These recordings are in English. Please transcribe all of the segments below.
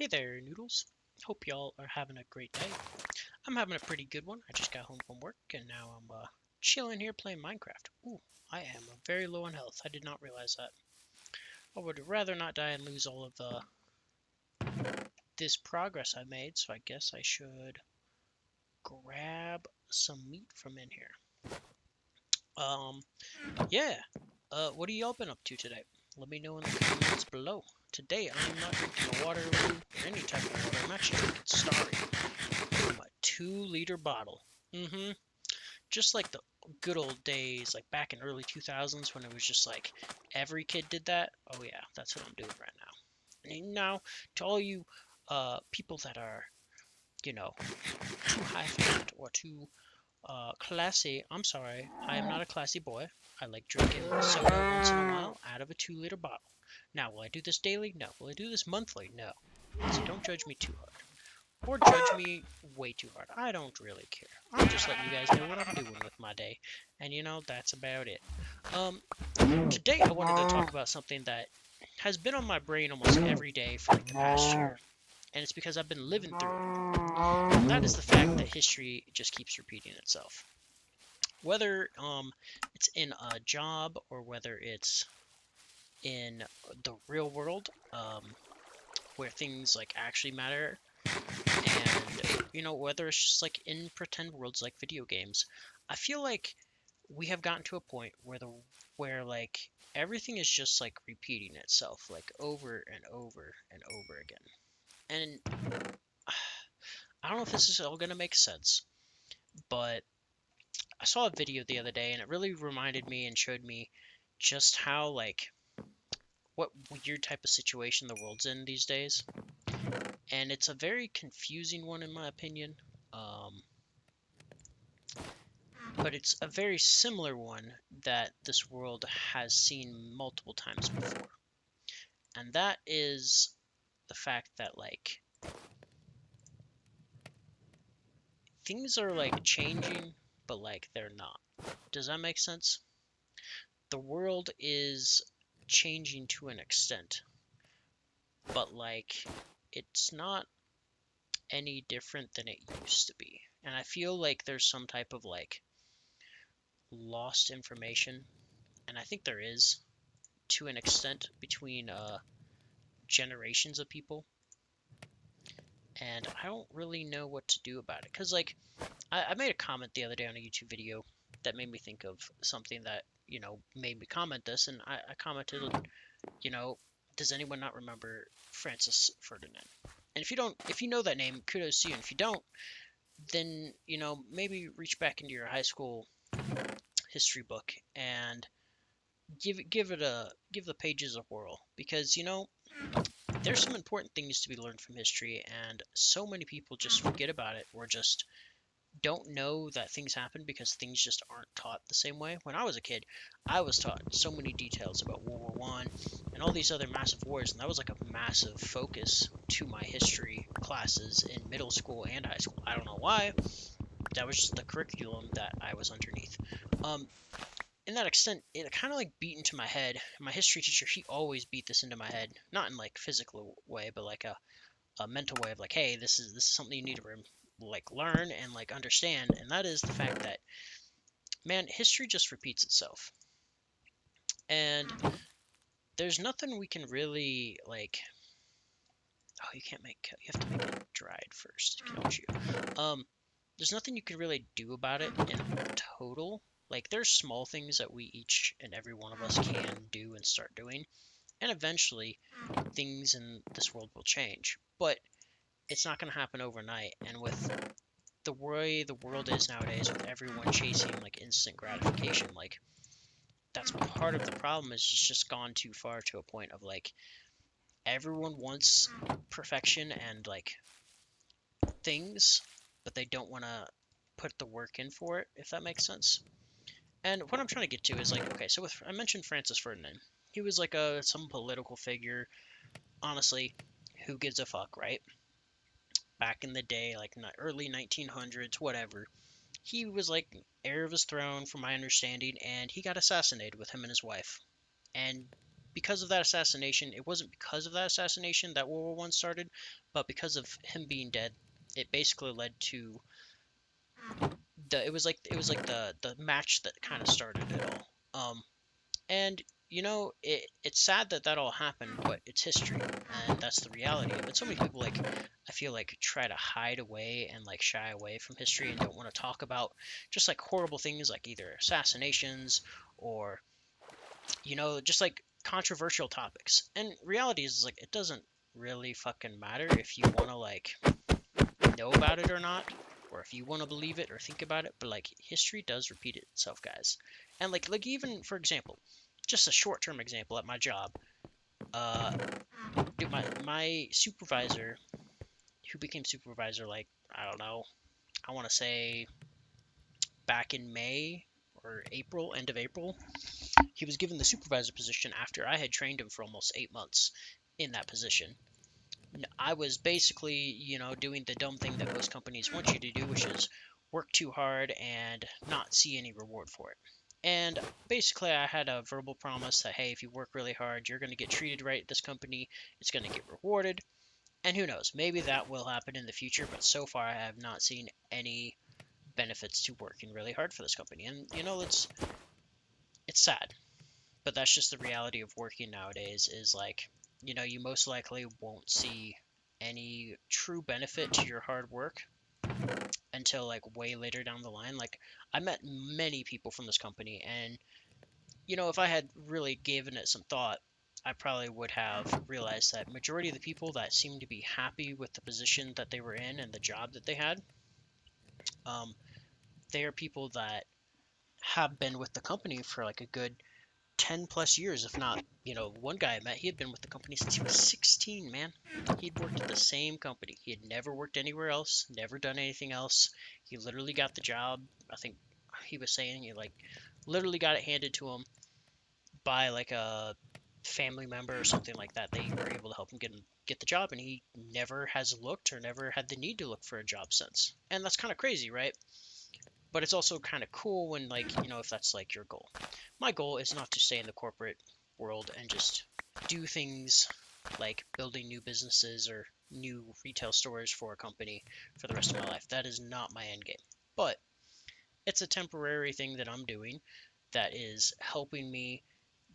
Hey there, Noodles. Hope y'all are having a great day. I'm having a pretty good one. I just got home from work and now I'm chilling here playing Minecraft. Ooh, I am very low on health. I did not realize that. I would rather not die and lose all of this progress I made, so I guess I should grab some meat from in here. Um, yeah. What have y'all been up to today? Let me know in the comments below. Today I'm not drinking a Waterloo or any type of water. I'm actually drinking Starry from a 2-liter bottle. Just like the good old days, like back in early 2000s when it was just like every kid did that. Oh yeah, that's what I'm doing right now. And now, to all you people that are, you know, too high fat or too classy, I'm sorry, I am not a classy boy. I like drinking soda once in a while out of a 2-liter bottle. Now, will I do this daily? No. Will I do this monthly? No. So don't judge me too hard. Or judge me way too hard. I don't really care. I'm just letting you guys know what I'm doing with my day. And that's about it. Um, Today I wanted to talk about something that has been on my brain almost every day for like the past year. And it's because I've been living through it. And that is the fact that history just keeps repeating itself. Whether it's in a job or whether it's in the real world, where things like actually matter, and whether it's just like in pretend worlds like video games, I feel like we have gotten to a point where like everything is just like repeating itself like over and over and over again. And I don't know if this is all gonna make sense, but I saw a video the other day and it really reminded me and showed me just how like what weird type of situation the world's in these days. And it's a very confusing one in my opinion. Um, but it's a very similar one that this world has seen multiple times before. And that is the fact that, like, things are, like, changing, but, like, they're not. Does that make sense? The world is changing to an extent, but, like, it's not any different than it used to be. And I feel like there's some type of, like, lost information, and I think there is, to an extent, between, generations of people, and I don't really know what to do about it. Because, like, I made a comment the other day on a YouTube video that made me think of something that, made me comment this, and I commented, you know, does anyone not remember Francis Ferdinand? And if you know that name, kudos to you. And if you don't, then, maybe reach back into your high school history book and give the pages a whirl. Because, there's some important things to be learned from history, and so many people just forget about it or just don't know that things happen because things just aren't taught the same way. When I was a kid, I was taught so many details about World War One and all these other massive wars, and that was like a massive focus to my history classes in middle school and high school. I don't know why. That was just the curriculum that I was underneath. Um, in that extent, it kind of like beat into my head. My history teacher, he always beat this into my head, not in like physical way, but like a mental way of like, hey, this is something you need to like learn and like understand, and that is the fact that, man, history just repeats itself, and there's nothing we can really like. Oh, you have to make it dried first. Don't you? Um, there's nothing you can really do about it in total. Like there's small things that we each and every one of us can do and start doing, and eventually things in this world will change. But it's not going to happen overnight, and with the way the world is nowadays, with everyone chasing like instant gratification, like that's part of the problem. Is it's just gone too far to a point of like everyone wants perfection and like things, but they don't want to put the work in for it, if that makes sense. And what I'm trying to get to is like, okay, so I mentioned Francis Ferdinand. He was like some political figure. Honestly, who gives a fuck, right? Back in the day, like early 1900s, whatever. He was like heir of his throne, from my understanding, and he got assassinated with him and his wife. And because of that assassination, it wasn't because of that assassination that World War One started, but because of him being dead, it basically led to it was like the match that kind of started it all. And it's sad that that all happened, but it's history, and that's the reality of it. So many people, like, I feel like, try to hide away and like shy away from history and don't want to talk about just like horrible things like either assassinations or just like controversial topics. And reality is like it doesn't really fucking matter if you want to like know about it or not, or if you want to believe it or think about it. But like history does repeat itself, guys. And like even for example, just a short-term example at my job. Uh, dude, my supervisor, who became supervisor, like, I don't know, I want to say back in May or April, end of April, he was given the supervisor position after I had trained him for almost 8 months in that position. I was basically, doing the dumb thing that most companies want you to do, which is work too hard and not see any reward for it. And basically, I had a verbal promise that, hey, if you work really hard, you're going to get treated right at this company. It's going to get rewarded. And who knows, maybe that will happen in the future, but so far I have not seen any benefits to working really hard for this company. And, it's sad, but that's just the reality of working nowadays is like, you most likely won't see any true benefit to your hard work until like way later down the line. Like, I met many people from this company, and if I had really given it some thought, I probably would have realized that majority of the people that seemed to be happy with the position that they were in and the job that they had, um, they are people that have been with the company for like a good 10 plus years, if not, one guy I met, he had been with the company since he was 16, man. He'd worked at the same company. He had never worked anywhere else, never done anything else. He literally got the job. I think he was saying he like literally got it handed to him by like a family member or something like that. They were able to help him get the job, and he never has looked or never had the need to look for a job since. And that's kind of crazy, right? But it's also kind of cool when, like, if that's like your goal. My goal is not to stay in the corporate world and just do things like building new businesses or new retail stores for a company for the rest of my life. That is not my end game. But it's a temporary thing that I'm doing that is helping me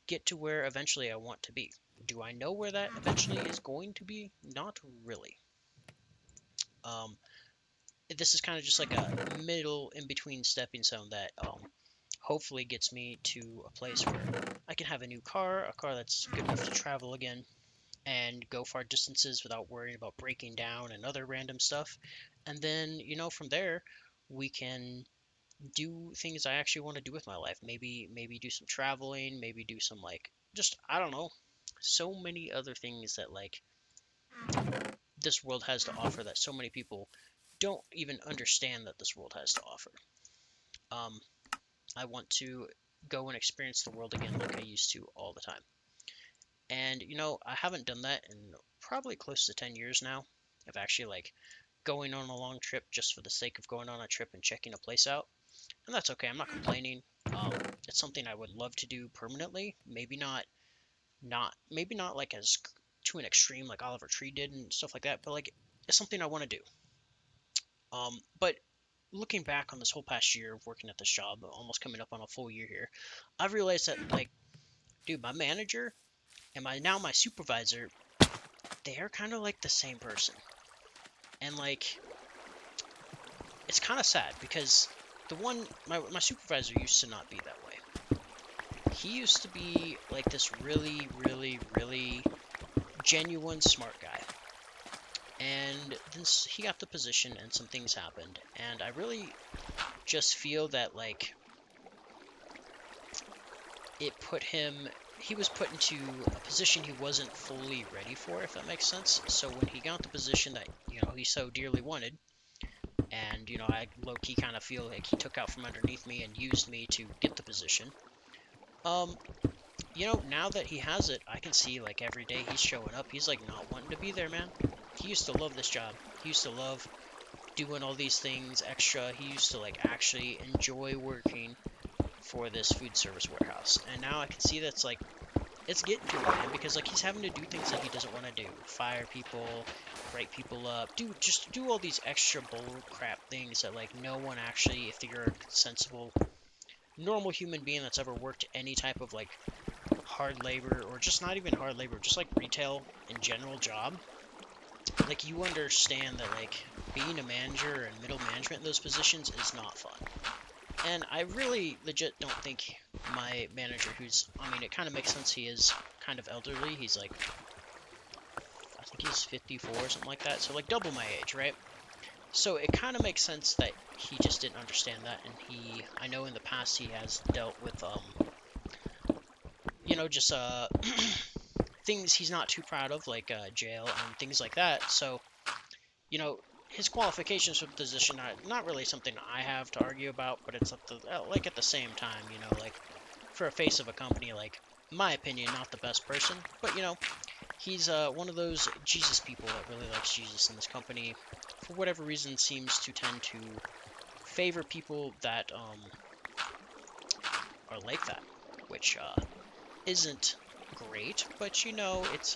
get to where eventually I want to be. Do I know where that eventually is going to be? Not really. Um, this is kind of just like a middle in between stepping stone that hopefully gets me to a place where I can have a car that's good enough to travel again and go far distances without worrying about breaking down and other random stuff. And then, from there, we can do things I actually want to do with my life. Maybe do some traveling, maybe do some like just I don't know, so many other things that like this world has to offer that so many people don't even understand that this world has to offer. Um, I want to go and experience the world again like I used to all the time. And I haven't done that in probably close to 10 years now of actually like going on a long trip just for the sake of going on a trip and checking a place out. And that's okay. I'm not complaining. Um, it's something I would love to do permanently. Maybe not like as to an extreme like Oliver Tree did and stuff like that, but like it's something I want to do. But looking back on this whole past year of working at this job, almost coming up on a full year here, I've realized that like, dude, my manager and my supervisor, they are kind of like the same person. And like it's kind of sad because the one my supervisor used to not be that way. He used to be like this really, really, really genuine smart guy. And then he got the position and some things happened. And I really just feel that like it put him he was put into a position he wasn't fully ready for, if that makes sense. So when he got the position that he so dearly wanted, and I low-key kind of feel like he took out from underneath me and used me to get the position. um now that he has it, I can see like every day he's showing up, he's like not wanting to be there, man. He used to love this job. He used to love doing all these things extra. He used to like actually enjoy working for this food service warehouse. And now I can see that's like it's getting to him, man, because like he's having to do things that he doesn't want to do. Fire people, write people up, just do all these extra bull crap things that like no one actually, if you're a sensible, normal human being that's ever worked any type of like hard labor or just not even hard labor, just like retail in general job, like you understand that like being a manager and middle management in those positions is not fun. And I really legit don't think my manager, who's, I mean, it kind of makes sense, he is kind of elderly. He's like, I think he's 54 or something like that. So, like, double my age, right? So, it kind of makes sense that he just didn't understand that. And I know in the past he has dealt with, just, things he's not too proud of, like, jail and things like that. So, you know, his qualifications for the position are not really something I have to argue about, but it's up to, like, at the same time, like, for a face of a company, like, my opinion, not the best person, but he's one of those Jesus people that really likes Jesus in this company. For whatever reason, seems to tend to favor people that are like that, which isn't great, but it's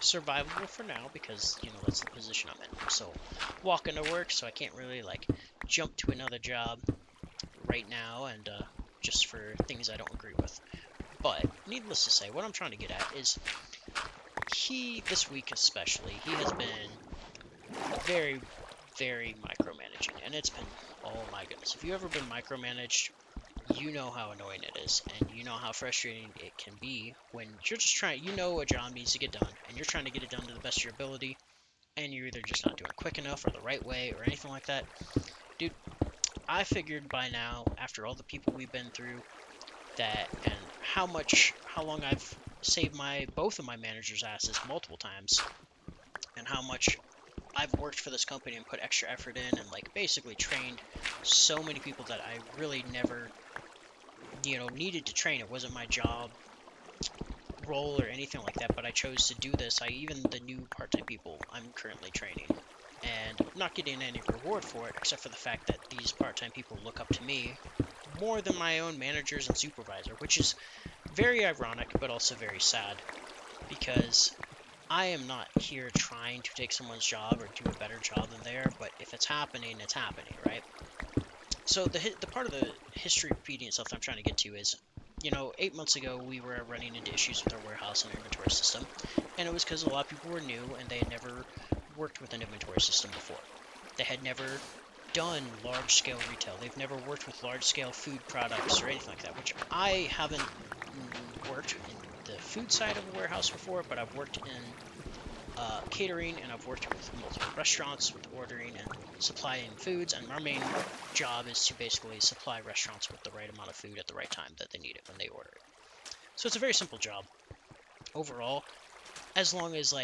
survivable for now because that's the position I'm in. I'm still walking to work, so I can't really like jump to another job right now, and just for things I don't agree with. But needless to say, what I'm trying to get at is this week especially, he has been very, very micromanaging, and it's been, oh my goodness. If you've ever been micromanaged, you know how annoying it is, and you know how frustrating it can be when you're just trying, a job needs to get done, and you're trying to get it done to the best of your ability, and you're either just not doing it quick enough or the right way or anything like that. Dude, I figured by now, after all the people we've been through, that and how long I've saved both of my managers' asses multiple times, and how much I've worked for this company and put extra effort in and like basically trained so many people that I really never, needed to train. It wasn't my job role or anything like that, but I chose to do this. Even the new part-time people I'm currently training, and I'm not getting any reward for it except for the fact that these part-time people look up to me more than my own managers and supervisor, which is very ironic but also very sad because I am not here trying to take someone's job or do a better job than they are, but if it's happening, it's happening, right? So the part of the history repeating itself that I'm trying to get to is, 8 months ago we were running into issues with our warehouse and our inventory system, and it was because a lot of people were new and they had never worked with an inventory system before. They had never done large-scale retail. They've never worked with large-scale food products or anything like that, which I haven't worked in the food side of a warehouse before, but I've worked in catering, and I've worked with multiple restaurants with ordering and supplying foods. And our main job is to basically supply restaurants with the right amount of food at the right time that they need it when they order it. So it's a very simple job overall, as long as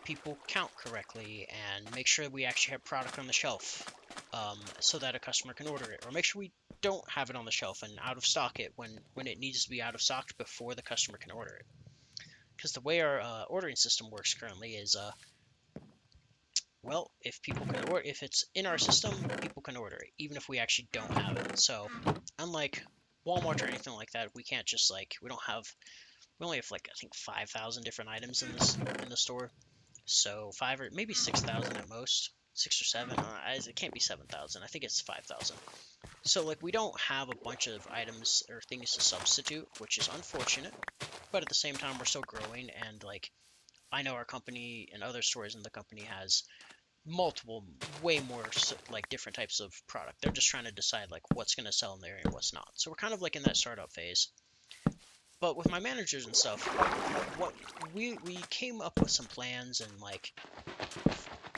people count correctly and make sure we actually have product on the shelf, so that a customer can order it, or make sure we don't have it on the shelf and out of stock it when it needs to be out of stock before the customer can order it. Because the way our ordering system works currently is well, if people can order, if it's in our system, people can order it, even if we actually don't have it. So, unlike Walmart or anything like that, we can't just we only have like I think 5,000 different items in the store. So 5 or maybe 6,000 at most, 6 or 7. It can't be 7,000. I think it's 5,000. So like we don't have a bunch of items or things to substitute, which is unfortunate. But at the same time, we're still growing, and like I know our company and other stores in the company has multiple, way more like different types of product. They're just trying to decide like what's going to sell in there and what's not. So we're kind of like in that startup phase. But with my managers and stuff, what we came up with some plans and like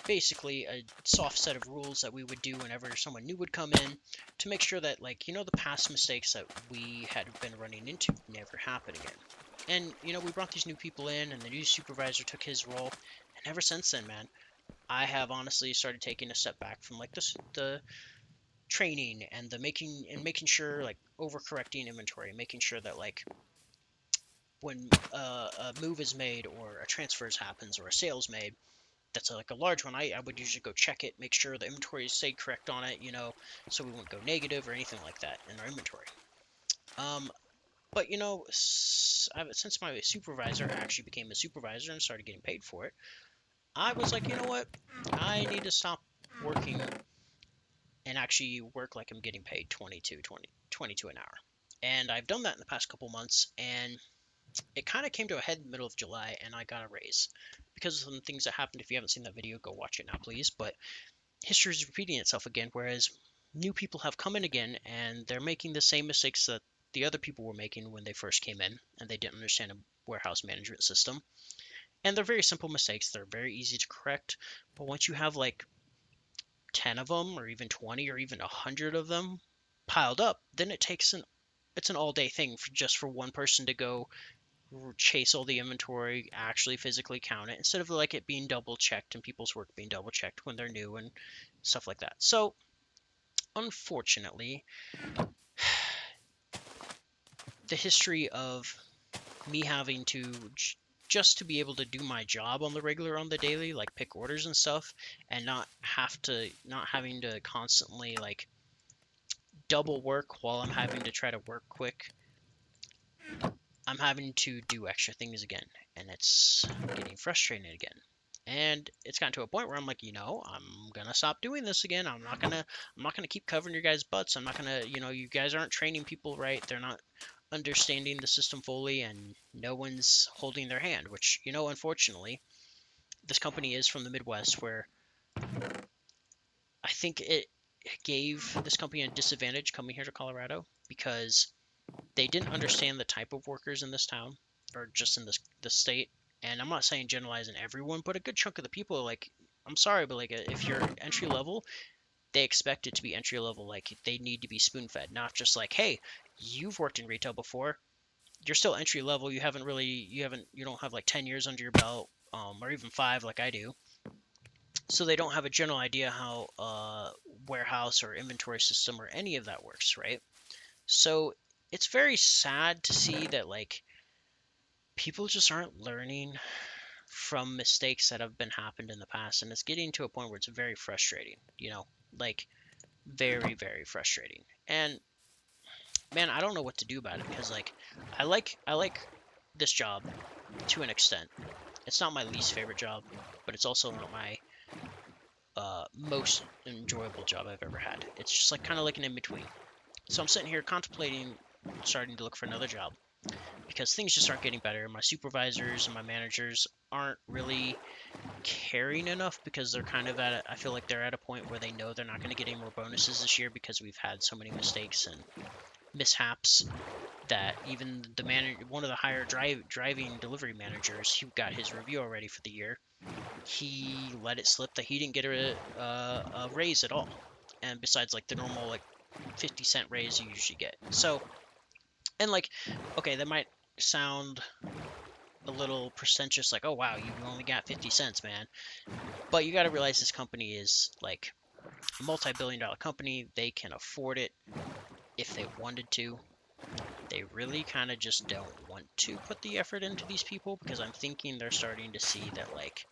basically a soft set of rules that we would do whenever someone new would come in to make sure that like the past mistakes that we had been running into never happen again. And we brought these new people in, and the new supervisor took his role, and ever since then, man, I have honestly started taking a step back from like the training and the making sure like overcorrecting inventory, making sure that like when a move is made or a transfers happens or a sale's made, that's like a large one. I would usually go check it, make sure the inventory is stayed correct on it, so we won't go negative or anything like that in our inventory. Um, But since my supervisor actually became a supervisor and started getting paid for it, I was like, you know what? I need to stop working and actually work like I'm getting paid 22 an hour. And I've done that in the past couple months, and it kind of came to a head in the middle of July, and I got a raise because of some things that happened. If you haven't seen that video, go watch it now, please. But history is repeating itself again, whereas new people have come in again, and they're making the same mistakes that the other people were making when they first came in, and they didn't understand a warehouse management system. And they're very simple mistakes. They're very easy to correct. But once you have like 10 of them, or even 20, or even 100 of them piled up, then it's an all day thing just for one person to go chase all the inventory, actually physically count it, instead of like it being double checked and people's work being double checked when they're new and stuff like that. So, unfortunately, the history of me having to just to be able to do my job on the regular, on the daily, like pick orders and stuff, and not having to constantly like double work while I'm having to try to work quick, I'm having to do extra things again, and it's getting frustrating again. And it's gotten to a point where I'm like, I'm gonna stop doing this again. I'm not gonna keep covering your guys' butts. I'm not gonna, you guys aren't training people right. They're not understanding the system fully, and no one's holding their hand. Which, unfortunately, this company is from the Midwest, where I think it gave this company a disadvantage coming here to Colorado because they didn't understand the type of workers in this town or just in this state. And I'm not saying generalizing everyone, but a good chunk of the people, like, I'm sorry, but like if you're entry level, they expect it to be entry level. Like they need to be spoon fed, not just like, hey, you've worked in retail before, you're still entry level. You don't have like 10 years under your belt, or even 5 like I do. So they don't have a general idea how warehouse or inventory system or any of that works, right? So it's very sad to see that like people just aren't learning from mistakes that have been happened in the past, and it's getting to a point where it's very frustrating, like very, very frustrating. And man, I don't know what to do about it because like I like this job to an extent. It's not my least favorite job, but it's also not my most enjoyable job I've ever had. It's just like kind of like an in between. So I'm sitting here contemplating starting to look for another job because things just aren't getting better. My supervisors and my managers aren't really caring enough because they're kind of I feel like they're at a point where they know they're not going to get any more bonuses this year because we've had so many mistakes and mishaps that even one of the higher driving delivery managers who got his review already for the year, he let it slip that he didn't get a raise at all. And besides like the normal like 50-cent raise you usually get. So, and like, okay, that might sound a little pretentious, like, oh wow, you only got 50 cents, man. But you got to realize this company is like a multi-billion-dollar company. They can afford it if they wanted to. They really kind of just don't want to put the effort into these people because I'm thinking they're starting to see that like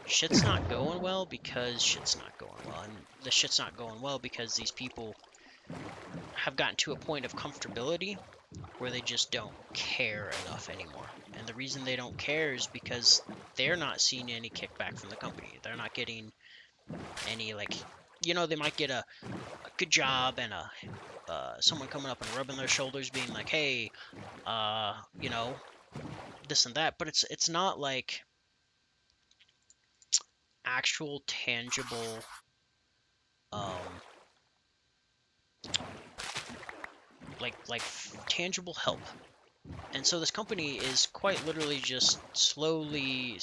shit's not going well because shit's not going well. And the shit's not going well because these people have gotten to a point of comfortability where they just don't care enough anymore. And the reason they don't care is because they're not seeing any kickback from the company. They're not getting any like, they might get a good job and someone coming up and rubbing their shoulders, being like, hey, uh, you know, this and that. But it's not like actual tangible, um, like tangible help. And so this company is quite literally just slowly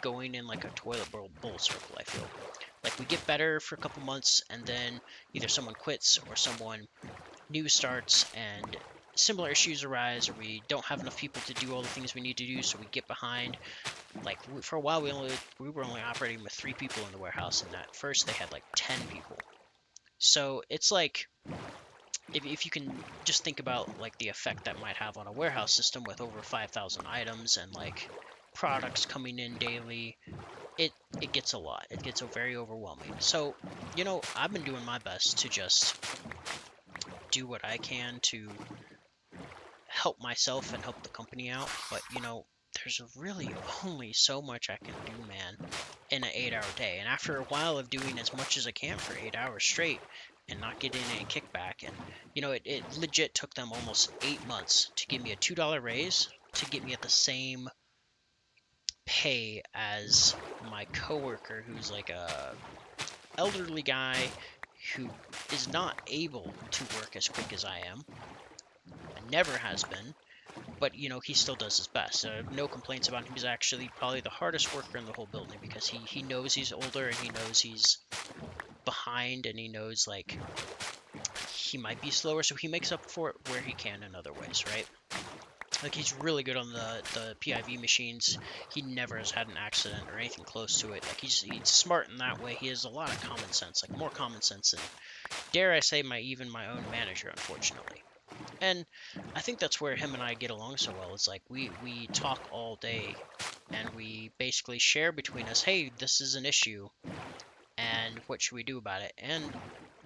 going in like a toilet bowl circle, I feel. Like we get better for a couple months and then either someone quits or someone new starts and similar issues arise, or we don't have enough people to do all the things we need to do, so we get behind. Like for a while we were only operating with 3 people in the warehouse, and at first they had like 10 people. So it's like if you can just think about like the effect that might have on a warehouse system with over 5,000 items and like products coming in daily, it gets a lot. It gets very overwhelming. So, I've been doing my best to just do what I can to help myself and help the company out. But there's really only so much I can do, man, in an 8-hour day. And after a while of doing as much as I can for 8 hours straight and not getting any kickback, and it legit took them almost 8 months to give me a $2 raise to get me at the same pay as my coworker, who's like a elderly guy who is not able to work as quick as I am, and never has been. But he still does his best. No complaints about him. He's actually probably the hardest worker in the whole building because he knows he's older and he knows he's behind and he knows like he might be slower, so he makes up for it where he can in other ways, right? Like he's really good on the PIV machines. He never has had an accident or anything close to it. Like he's smart in that way. He has a lot of common sense, like more common sense than, dare I say, even my own manager, unfortunately. And I think that's where him and I get along so well. It's like we talk all day and we basically share between us, hey, this is an issue and what should we do about it? And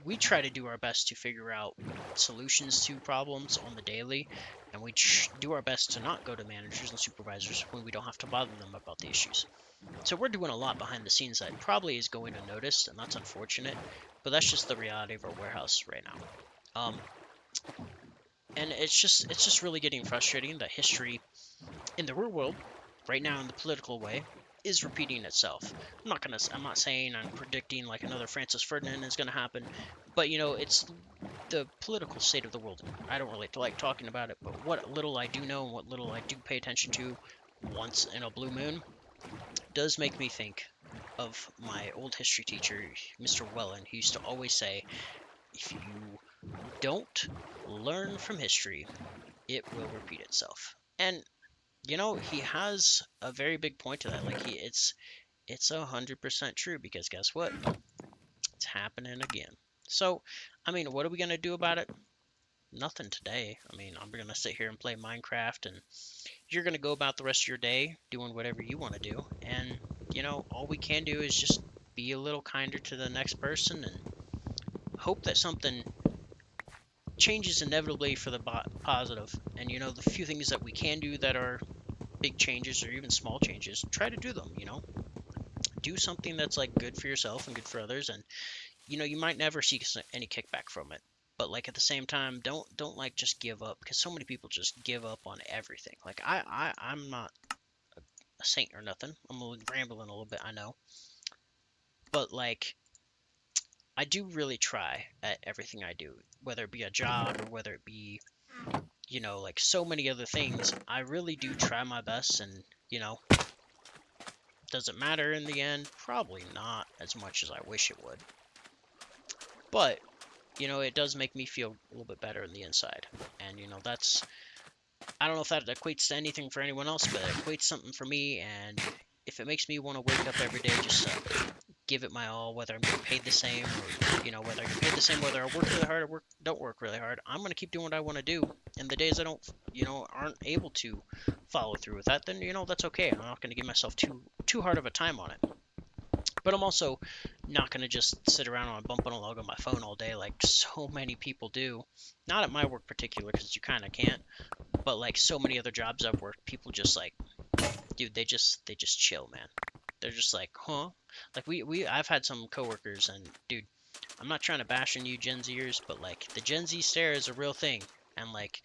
we try to do our best to figure out solutions to problems on the daily, and we do our best to not go to managers and supervisors when we don't have to bother them about the issues. So we're doing a lot behind the scenes that probably is going unnoticed, and that's unfortunate, but that's just the reality of our warehouse right now. And it's just really getting frustrating that history in the real world, right now in the political way, is repeating itself. I'm not saying I'm predicting like another Francis Ferdinand is gonna happen, but it's the political state of the world. I don't really like talking about it, but what little I do know and what little I do pay attention to once in a blue moon does make me think of my old history teacher, Mr. Wellen, who used to always say, if you don't learn from history, it will repeat itself. And he has a very big point to that. Like it's 100% true because guess what? It's happening again. So, I mean, what are we gonna do about it? Nothing today. I mean, I'm gonna sit here and play Minecraft, and you're gonna go about the rest of your day doing whatever you want to do. And all we can do is just be a little kinder to the next person and hope that something changes inevitably for the positive. And the few things that we can do that are big changes or even small changes, try to do them. Do something that's like good for yourself and good for others, and you might never see any kickback from it. But like at the same time, don't like just give up, because so many people just give up on everything. Like I'm not a saint or nothing. I'm rambling a little bit, I know, but like I do really try at everything I do, whether it be a job or whether it be like so many other things. I really do try my best, and does it matter in the end? Probably not as much as I wish it would. But, it does make me feel a little bit better in the inside. And, I don't know if that equates to anything for anyone else, but it equates something for me. And if it makes me want to wake up every day, just give it my all, whether I'm getting paid the same or, whether I get paid the same, whether I work really hard or don't work really hard, I'm going to keep doing what I want to do. And the days I don't, aren't able to follow through with that, then, that's okay. I'm not going to give myself too hard of a time on it. But I'm also not going to just sit around on a bump and a log on my phone all day like so many people do. Not at my work particular, because you kind of can't. But like so many other jobs I've worked, people just like, dude, they just chill, man. They're just like, huh? Like I've had some coworkers, and dude, I'm not trying to bash on you Gen Zers, but like the Gen Z stare is a real thing. And like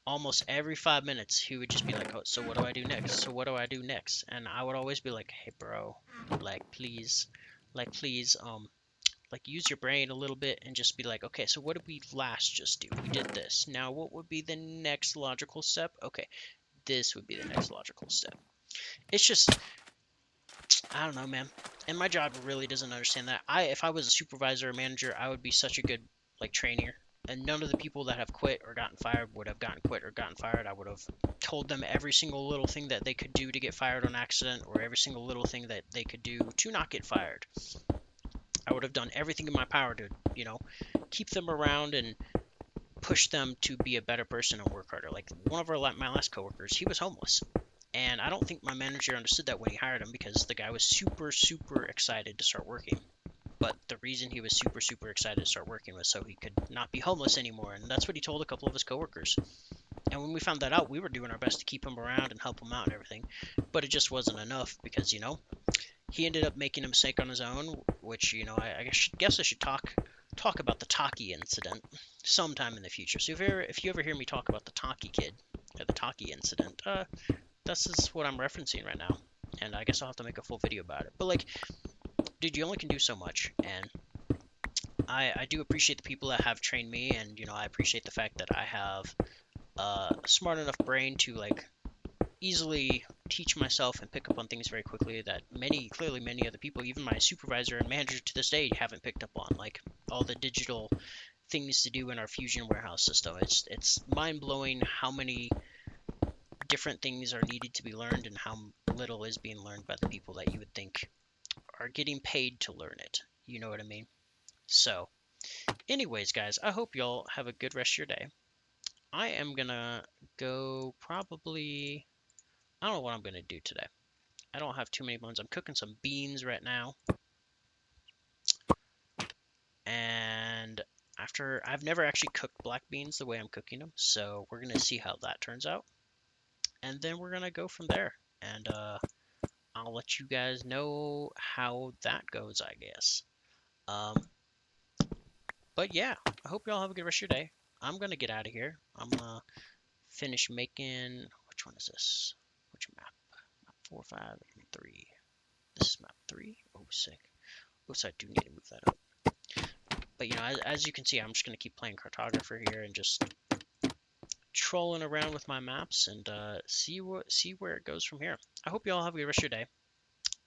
almost every 5 minutes, he would just be like, oh, so what do I do next? So what do I do next? And I would always be like, hey, bro, like, please, like, use your brain a little bit and just be like, okay, so what did we last just do? We did this. Now, what would be the next logical step? Okay, this would be the next logical step. It's just, I don't know, man. And my job really doesn't understand that. If I was a supervisor or manager, I would be such a good, like, trainer. And none of the people that have quit or gotten fired would have gotten quit or gotten fired. I would have told them every single little thing that they could do to get fired on accident, or every single little thing that they could do to not get fired. I would have done everything in my power to, keep them around and push them to be a better person and work harder. Like one of my last coworkers, he was homeless. And I don't think my manager understood that when he hired him, because the guy was super, super excited to start working. But the reason he was super, super excited to start working was so he could not be homeless anymore. And that's what he told a couple of his coworkers. And when we found that out, we were doing our best to keep him around and help him out and everything. But it just wasn't enough because, he ended up making a mistake on his own, which, I guess I should talk about the Taki incident sometime in the future. So if you ever hear me talk about the Taki kid or the Taki incident, this is what I'm referencing right now. And I guess I'll have to make a full video about it. But like, dude, you only can do so much, and I do appreciate the people that have trained me, and I appreciate the fact that I have a smart enough brain to like easily teach myself and pick up on things very quickly that clearly many other people, even my supervisor and manager to this day, haven't picked up on. Like all the digital things to do in our Fusion warehouse system. It's mind blowing how many different things are needed to be learned and how little is being learned by the people that you would think are getting paid to learn it. You know what I mean? So, anyways, guys, I hope y'all have a good rest of your day. I am gonna go probably. I don't know what I'm gonna do today. I don't have too many bones. I'm cooking some beans right now, and after I've never actually cooked black beans the way I'm cooking them, so we're gonna see how that turns out, and then we're gonna go from there. And I'll let you guys know how that goes, I guess. Um, but yeah, I hope y'all have a good rest of your day. I'm gonna get out of here. I'm gonna finish making. Which one is this? Which map? Map 4, 5, and 3. This is map 3. Oh, sick. Oops, I do need to move that up. But as you can see, I'm just gonna keep playing cartographer here and just trolling around with my maps and see where it goes from here. I hope you all have a good rest of your day.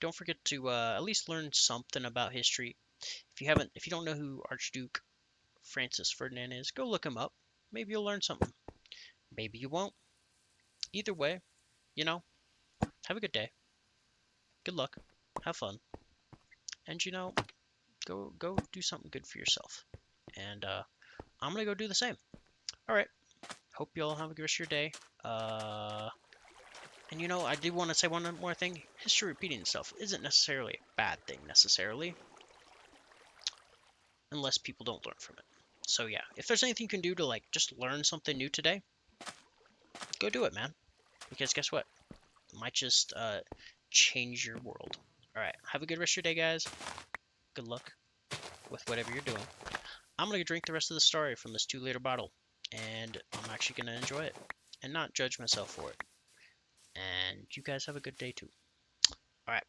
Don't forget to at least learn something about history. If you don't know who Archduke Francis Ferdinand is, go look him up. Maybe you'll learn something. Maybe you won't. Either way, have a good day. Good luck. Have fun. And go do something good for yourself. And I'm gonna go do the same. All right. Hope you all have a good rest of your day. And I do want to say one more thing. History repeating itself isn't necessarily a bad thing necessarily, unless people don't learn from it. So yeah, if there's anything you can do to like just learn something new today, go do it, man. Because guess what? It might just change your world. All right. Have a good rest of your day, guys. Good luck with whatever you're doing. I'm gonna drink the rest of the Starry from this 2-liter bottle, and I'm actually gonna enjoy it and not judge myself for it. And you guys have a good day too. All right.